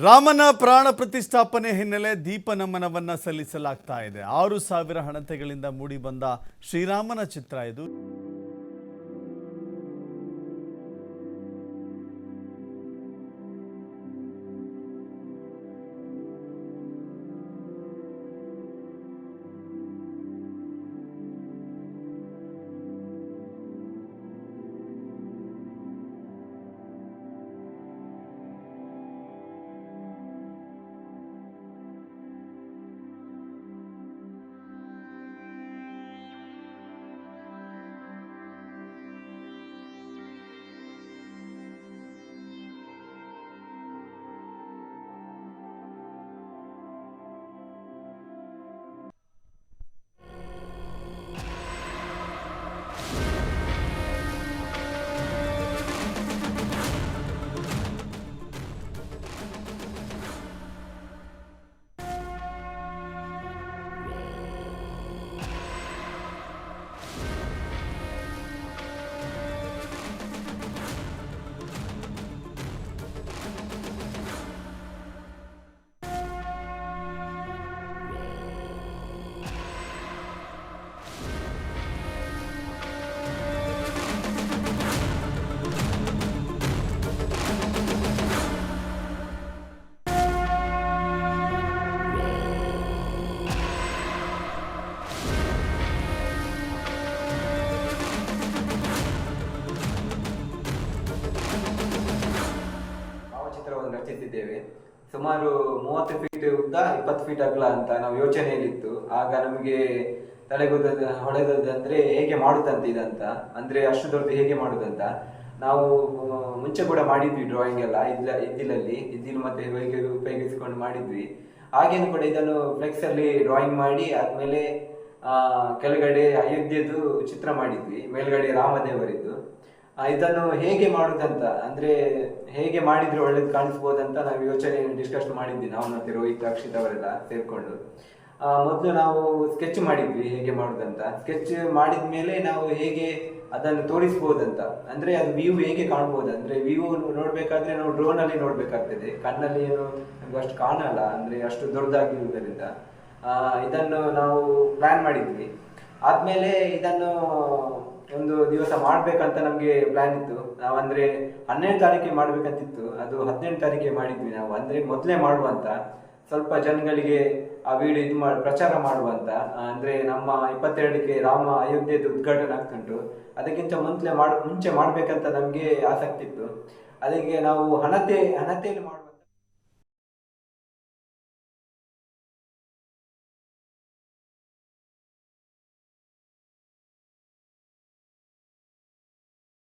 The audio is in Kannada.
ರಾಮನ ಪ್ರಾಣ ಪ್ರತಿಷ್ಠಾಪನೆ ಹಿನ್ನೆಲೆ ದೀಪ ನಮನವನ್ನ ಸಲ್ಲಿಸಲಾಗ್ತಾ ಇದೆ. 6,000 ಹಣತೆಗಳಿಂದ ಮೂಡಿ ಬಂದ ಶ್ರೀರಾಮನ ಚಿತ್ರ ಇದು. ರಚಿಸಿದ್ದೇವೆ. ಸುಮಾರು 30 ಫೀಟ್ ಉದ್ದ 20 ಫೀಟ್ ಅಗಲ ಅಂತ ನಾವು ಯೋಚನೆಯಲ್ಲಿತ್ತು. ಆಗ ನಮಗೆ ಹೊಳೆದಂದ್ರೆ ಹೇಗೆ ಮಾಡುದಂತ ಇದಂತ, ಅಂದ್ರೆ ಅಷ್ಟು ದೊಡ್ಡದು ಹೇಗೆ ಮಾಡುದಂತ ನಾವು ಮುಂಚೆ ಕೂಡ ಮಾಡಿದ್ವಿ. ಡ್ರಾಯಿಂಗ್ ಎಲ್ಲ ಇದ್ದಿಲ್ ಮತ್ತೆ ಹೇಗೆ ಉಪಯೋಗಿಸಿಕೊಂಡು ಮಾಡಿದ್ವಿ. ಹಾಗೇನು ಕೂಡ ಇದನ್ನು ಫ್ಲೆಕ್ಸ್ ಅಲ್ಲಿ ಡ್ರಾಯಿಂಗ್ ಮಾಡಿ ಆದ್ಮೇಲೆ ಕೆಳಗಡೆ ಅಯೋಧ್ಯೆದು ಚಿತ್ರ ಮಾಡಿದ್ವಿ, ಮೇಲ್ಗಡೆ ರಾಮದೇವರಿದ್ದು. ಇದನ್ನು ಹೇಗೆ ಮಾಡುದಂತ, ಅಂದ್ರೆ ಹೇಗೆ ಮಾಡಿದ್ರೆ ಒಳ್ಳೇದು ಕಾಣಿಸ್ಬೋದಂತ ನಾವು ಯೋಚನೆ ಡಿಸ್ಕಸ್ ಮಾಡಿದ್ವಿ. ನಾವು ಮತ್ತೆ ರೋಹಿತ್, ಅಕ್ಷಿತ್ ಅವರೆಲ್ಲ ಸೇರ್ಕೊಂಡು ಮೊದಲು ನಾವು ಸ್ಕೆಚ್ ಮಾಡಿದ್ವಿ ಹೇಗೆ ಮಾಡುದಂತ. ಸ್ಕೆಚ್ ಮಾಡಿದ್ಮೇಲೆ ನಾವು ಹೇಗೆ ಅದನ್ನು ತೋರಿಸ್ಬೋದಂತ, ಅಂದ್ರೆ ಅದು ವ್ಯೂ ಹೇಗೆ ಕಾಣ್ಬೋದು, ಅಂದ್ರೆ ವ್ಯೂ ನೋಡ್ಬೇಕಾದ್ರೆ ನಾವು ಡ್ರೋನ್ ಅಲ್ಲಿ ನೋಡ್ಬೇಕಾಗ್ತದೆ. ಕಣ್ಣಲ್ಲಿ ಏನು ನಮ್ಗೆ ಅಷ್ಟು ಕಾಣಲ್ಲ, ಅಂದ್ರೆ ಅಷ್ಟು ದೊಡ್ಡದಾಗಿರುವುದರಿಂದ ಇದನ್ನು ನಾವು ಪ್ಲಾನ್ ಮಾಡಿದ್ವಿ. ಆದ್ಮೇಲೆ ಇದನ್ನು ಒಂದು ದಿವಸ ಮಾಡ್ಬೇಕಂತ ನಮ್ಗೆ ಪ್ಲಾನ್ ಇತ್ತು. ನಾವಂದ್ರೆ 12 ತಾರೀಕಿಗೆ ಮಾಡ್ಬೇಕಂತಿತ್ತು, ಅದು 18 ತಾರೀಕಿಗೆ ಮಾಡಿದ್ವಿ ನಾವು. ಅಂದ್ರೆ ಮೊದಲೇ ಮಾಡುವಂತ, ಸ್ವಲ್ಪ ಜನಗಳಿಗೆ ಆ ವಿಡಿಯೋ ಪ್ರಚಾರ ಮಾಡುವಂತ. ಅಂದ್ರೆ ನಮ್ಮ 22ಕ್ಕೆ ರಾಮ ಅಯೋಧ್ಯೆದು ಉದ್ಘಾಟನೆ ಆಗ್ತುಂಟು, ಅದಕ್ಕಿಂತ ಮುಂಚೆ ಮಾಡ್ಬೇಕಂತ ನಮ್ಗೆ ಆಸಕ್ತಿ ಇತ್ತು. ಅದಕ್ಕೆ ನಾವು ಹಣತೆಯಲ್ಲಿ